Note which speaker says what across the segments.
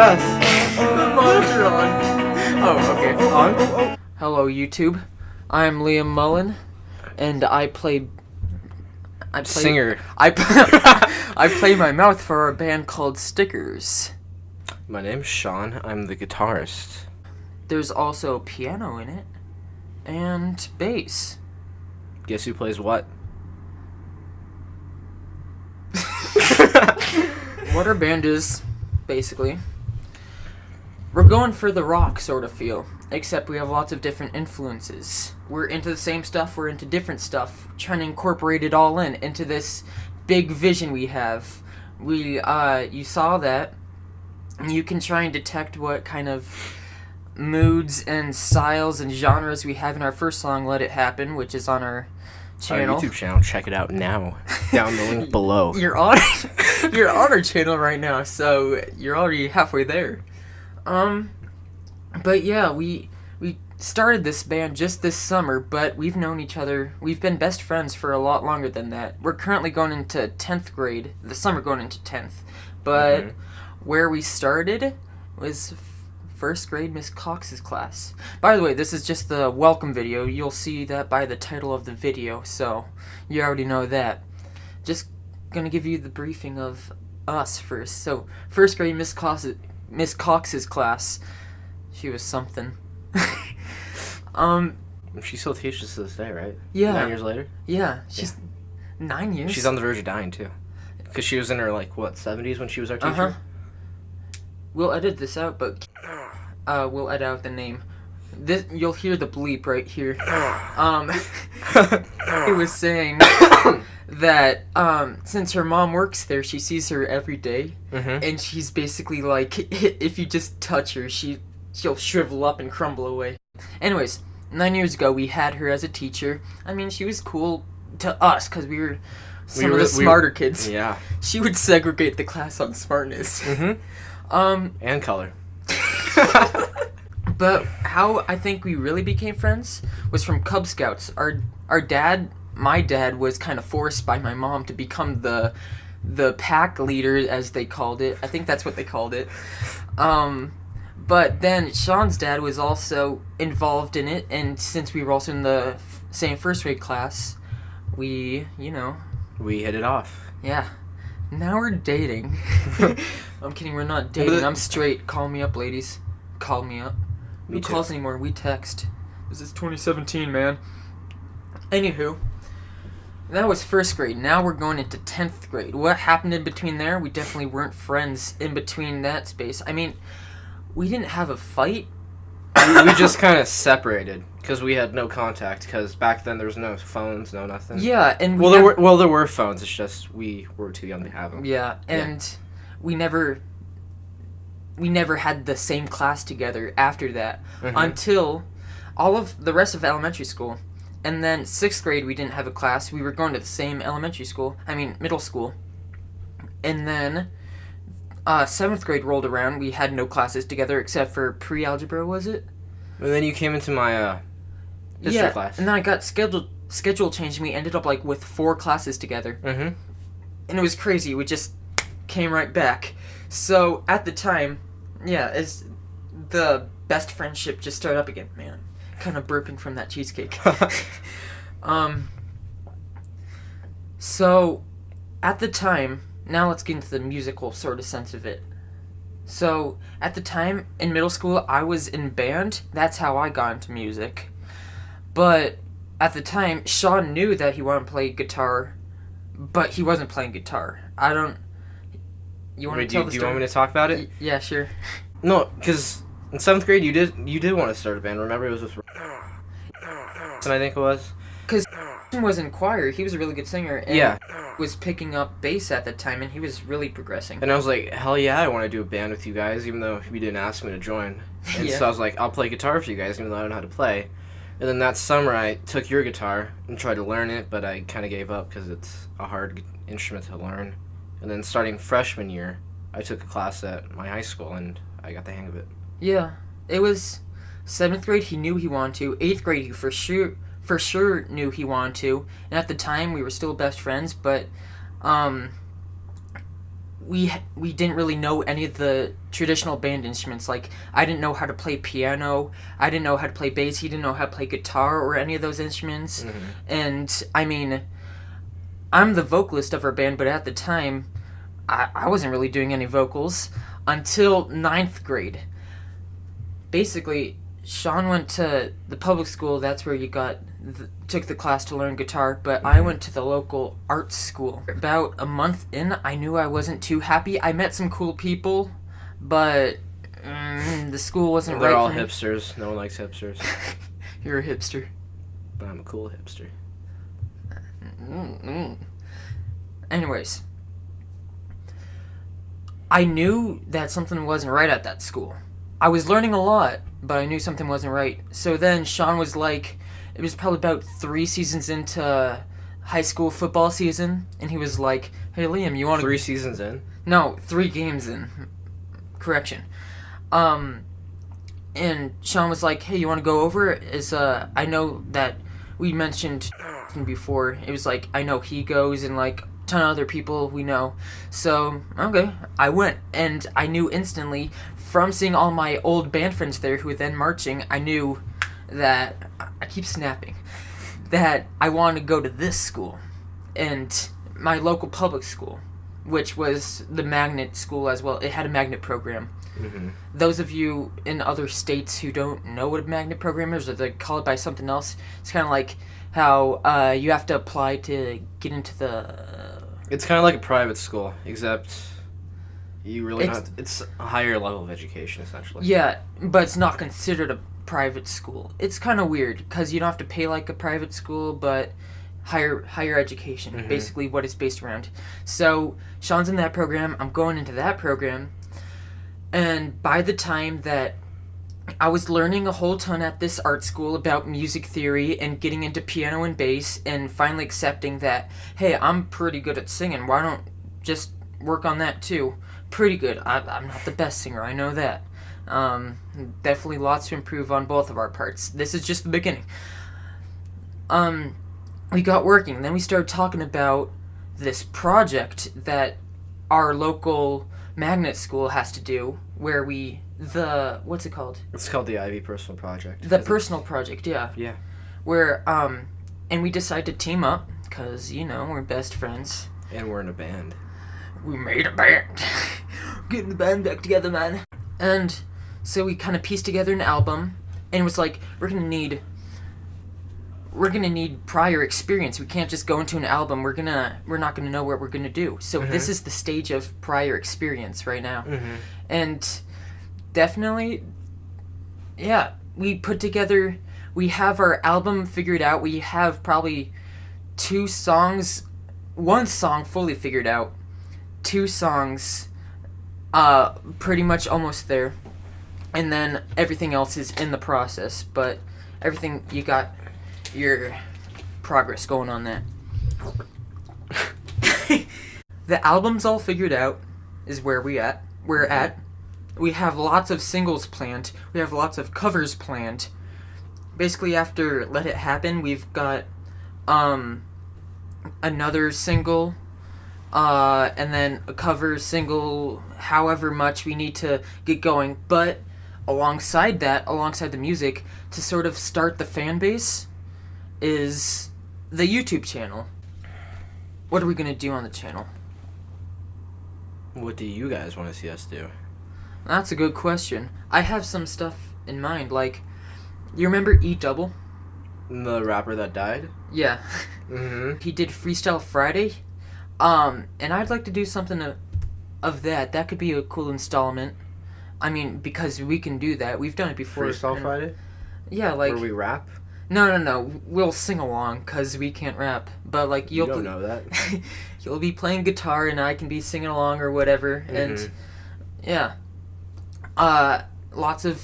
Speaker 1: press.
Speaker 2: Monitor on. Oh, okay.
Speaker 1: On.
Speaker 2: Hello, YouTube. I'm Liam Mullen, and I play
Speaker 1: Singer.
Speaker 2: I play my mouth for a band called Stickers.
Speaker 1: My name's Shawn. I'm the guitarist.
Speaker 2: There's also piano in it, and bass.
Speaker 1: Guess who plays what?
Speaker 2: What our band is, basically. We're going for the rock sort of feel, except we have lots of different influences. We're into the same stuff, we're into different stuff, trying to incorporate it all into this big vision we have. You saw that, and you can try and detect what kind of moods and styles and genres we have in our first song, Let It Happen, which is on our channel.
Speaker 1: Our YouTube channel. Check it out now. Down the link below.
Speaker 2: You're on our channel right now, so you're already halfway there. But yeah, we started this band just this summer, but we've known each other. We've been best friends for a lot longer than that. We're currently going into 10th grade. The summer going into 10th. But where we started was first grade Miss Cox's class. By the way, this is just the welcome video. You'll see that by the title of the video, so you already know that. Just gonna give you the briefing of us first. So, first grade Miss Cox's class. She was something.
Speaker 1: She still teaches to this day, right?
Speaker 2: Yeah.
Speaker 1: 9 years later?
Speaker 2: Yeah, she's 9 years.
Speaker 1: She's on the verge of dying, too. Because she was in her, 70s when she was our teacher?
Speaker 2: Uh-huh. We'll edit this out, but we'll edit out the name. You'll hear the bleep right here. It was saying that since her mom works there, she sees her every day, and she's basically like, if you just touch her, she'll shrivel up and crumble away. Anyways, 9 years ago, we had her as a teacher. I mean, she was cool to us because we were some of the smarter kids.
Speaker 1: Yeah.
Speaker 2: She would segregate the class on smartness.
Speaker 1: And color.
Speaker 2: But how I think we really became friends was from Cub Scouts. Our dad, my dad, was kind of forced by my mom to become the pack leader, as they called it. I think that's what they called it. But then Shawn's dad was also involved in it, and since we were also in the same first grade class, we
Speaker 1: hit it off.
Speaker 2: Yeah. Now we're dating. I'm kidding, we're not dating. I'm straight. Call me up, ladies. Call me up. Who calls anymore? We text. This is 2017, man. Anywho, that was first grade. Now we're going into 10th grade. What happened in between there? We definitely weren't friends in between that space. I mean, we didn't have a fight.
Speaker 1: We just kind of separated because we had no contact. Because back then there was no phones, no nothing.
Speaker 2: Yeah, and
Speaker 1: there were phones. It's just we were too young to have them.
Speaker 2: Yeah, and we never had the same class together after that until all of the rest of elementary school. And then 6th grade, we didn't have a class. We were going to the same middle school. And then 7th grade rolled around. We had no classes together except for pre-algebra, was it?
Speaker 1: And then you came into my history class.
Speaker 2: And then I got schedule changed, and we ended up with 4 classes together. And it was crazy. We just came right back. So at the time, as the best friendship just started up again, man. Kind of burping from that cheesecake. So at the time, now let's get into the musical sort of sense of it. So at the time in middle school, I was in band. That's how I got into music. But at the time, Shawn knew that he wanted to play guitar, but he wasn't playing guitar. You want to tell the story?
Speaker 1: Do you want me to talk about it?
Speaker 2: Yeah, sure.
Speaker 1: No, because in 7th grade you did want to start a band. Remember, it was with and I think it was
Speaker 2: because was in choir. He was a really good singer. And was picking up bass at the time, and he was really progressing.
Speaker 1: And I was like, hell yeah, I want to do a band with you guys, even though you didn't ask me to join. And so I was like, I'll play guitar for you guys, even though I don't know how to play. And then that summer, I took your guitar and tried to learn it, but I kind of gave up because it's a hard instrument to learn. And then starting freshman year, I took a class at my high school, and I got the hang of it.
Speaker 2: Yeah, it was 7th grade. He knew he wanted to. 8th grade, he for sure knew he wanted to. And at the time, we were still best friends. But we didn't really know any of the traditional band instruments. Like, I didn't know how to play piano, I didn't know how to play bass, he didn't know how to play guitar or any of those instruments. And I mean, I'm the vocalist of our band, but at the time I wasn't really doing any vocals until 9th grade. Basically, Shawn went to the public school. That's where you took the class to learn guitar. But I went to the local art school. About a month in, I knew I wasn't too happy. I met some cool people, but the school wasn't right for me.
Speaker 1: They're all hipsters. No one likes hipsters.
Speaker 2: You're a hipster.
Speaker 1: But I'm a cool hipster.
Speaker 2: Anyways, I knew that something wasn't right at that school. I was learning a lot, but I knew something wasn't right. So then Shawn was like, it was probably about 3 seasons into high school football season, and he was like, hey Liam, you want to...
Speaker 1: 3 seasons in?
Speaker 2: No, 3 games in. Correction. And Shawn was like, hey, you want to go over? I know that we mentioned before, it was like, I know he goes and like a ton of other people we know. So, okay, I went, and I knew instantly from seeing all my old band friends there who were then marching, I knew that, I keep snapping, that I wanted to go to this school, and my local public school, which was the magnet school as well. It had a magnet program. Those of you in other states who don't know what a magnet program is, or they call it by something else, it's kind of like how you have to apply to get into the...
Speaker 1: It's kind of like a private school, except you really it's a higher level of education, essentially.
Speaker 2: Yeah, but it's not considered a private school. It's kind of weird, because you don't have to pay like a private school, but higher education, basically what it's based around. So, Shawn's in that program, I'm going into that program, and by the time that I was learning a whole ton at this art school about music theory and getting into piano and bass, and finally accepting that, hey, I'm pretty good at singing, why don't just work on that too? Pretty good. I'm not the best singer, I know that. Definitely lots to improve on both of our parts. This is just the beginning. We got working, then we started talking about this project that our local magnet school has to do, where what's it called?
Speaker 1: It's called the Ivy Personal Project.
Speaker 2: The personal project, yeah.
Speaker 1: Yeah.
Speaker 2: Where, and we decided to team up, because, we're best friends.
Speaker 1: And we're in a band.
Speaker 2: We made a band. Getting the band back together, man. And so we kind of pieced together an album, and it was like, we're gonna need prior experience. We can't just go into an album. We're not gonna know what we're gonna do. So this is the stage of prior experience right now. And definitely, yeah, we have our album figured out. We have probably 2 songs, 1 song fully figured out, 2 songs pretty much almost there, and then everything else is in the process. But everything, you got your progress going on that. The album's all figured out, is where we're at. We have lots of singles planned. We have lots of covers planned. Basically, after Let It Happen, we've got another single, and then a cover single, however much we need to get going. But alongside the music, to sort of start the fan base, is the YouTube channel. What are we going to do on the channel?
Speaker 1: What do you guys want to see us do?
Speaker 2: That's a good question. I have some stuff in mind, like, you remember E-Double?
Speaker 1: The rapper that died?
Speaker 2: Yeah. He did Freestyle Friday, and I'd like to do something of that. That could be a cool installment. I mean, because we can do that. We've done it before.
Speaker 1: Freestyle Friday?
Speaker 2: Yeah, like...
Speaker 1: Where we rap?
Speaker 2: No. We'll sing along, because we can't rap. But, like,
Speaker 1: you don't know that.
Speaker 2: You'll be playing guitar, and I can be singing along or whatever. And, yeah. Lots of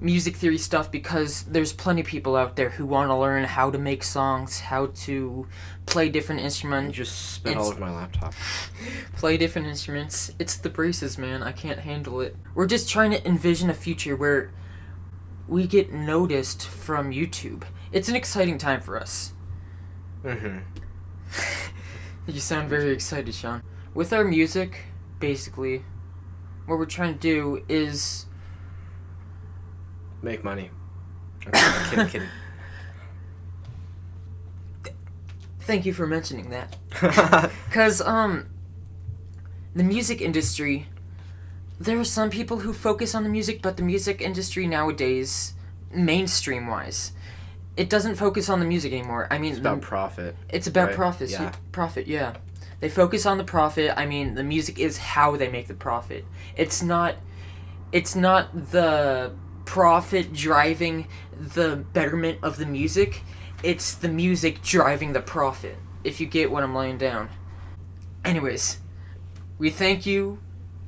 Speaker 2: music theory stuff, because there's plenty of people out there who want to learn how to make songs, how to play different instruments.
Speaker 1: You just spit all over my laptop.
Speaker 2: Play different instruments. It's the braces, man. I can't handle it. We're just trying to envision a future where we get noticed from YouTube. It's an exciting time for us.
Speaker 1: You
Speaker 2: You sound very excited, Shawn. With our music, basically. What we're trying to do is
Speaker 1: make money. I'm kidding.
Speaker 2: Thank you for mentioning that. Because, the music industry, there are some people who focus on the music, but the music industry nowadays, mainstream-wise, it doesn't focus on the music anymore. I mean...
Speaker 1: It's about profit.
Speaker 2: It's about
Speaker 1: right?
Speaker 2: profits.
Speaker 1: Yeah.
Speaker 2: Profit, yeah. They focus on the profit. I mean, the music is how they make the profit. It's not the profit driving the betterment of the music. It's the music driving the profit, if you get what I'm laying down. Anyways, we thank you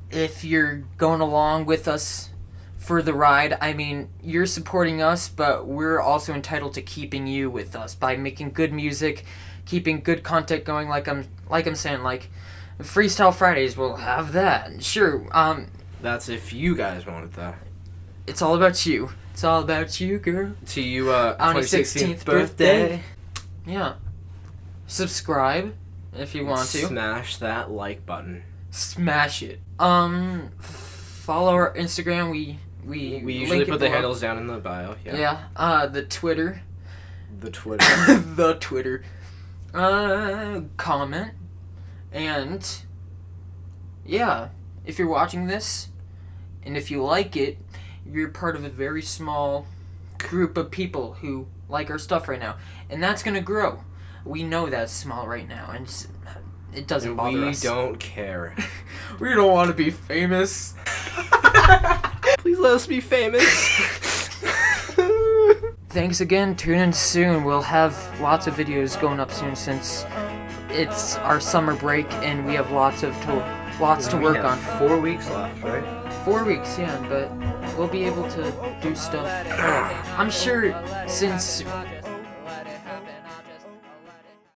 Speaker 2: if you're going along with us for the ride. I mean, you're supporting us, but we're also entitled to keeping you with us by making good music, keeping good content going. Like I'm saying, like Freestyle Fridays, we'll have that. Sure.
Speaker 1: That's if you guys wanted that.
Speaker 2: It's all about you. It's all about you, girl.
Speaker 1: To you,
Speaker 2: On your
Speaker 1: 16th
Speaker 2: 16th
Speaker 1: birthday.
Speaker 2: Yeah. Subscribe if you want to.
Speaker 1: Smash that like button.
Speaker 2: Smash it. Follow our Instagram. We
Speaker 1: usually put the handles down in the bio. Yeah.
Speaker 2: Yeah. The Twitter.
Speaker 1: The Twitter.
Speaker 2: The Twitter. Comment. And yeah, if you're watching this and if you like it, you're part of a very small group of people who like our stuff right now. And that's going to grow. We know that's small right now, and it doesn't bother us.
Speaker 1: We don't care.
Speaker 2: We don't want to be famous.
Speaker 1: Please let us be famous.
Speaker 2: Thanks again. Tune in soon. We'll have lots of videos going up soon since it's our summer break and we have lots to work on.
Speaker 1: 4 weeks left, right?
Speaker 2: 4 weeks, yeah, but we'll be able to do stuff. I'm sure since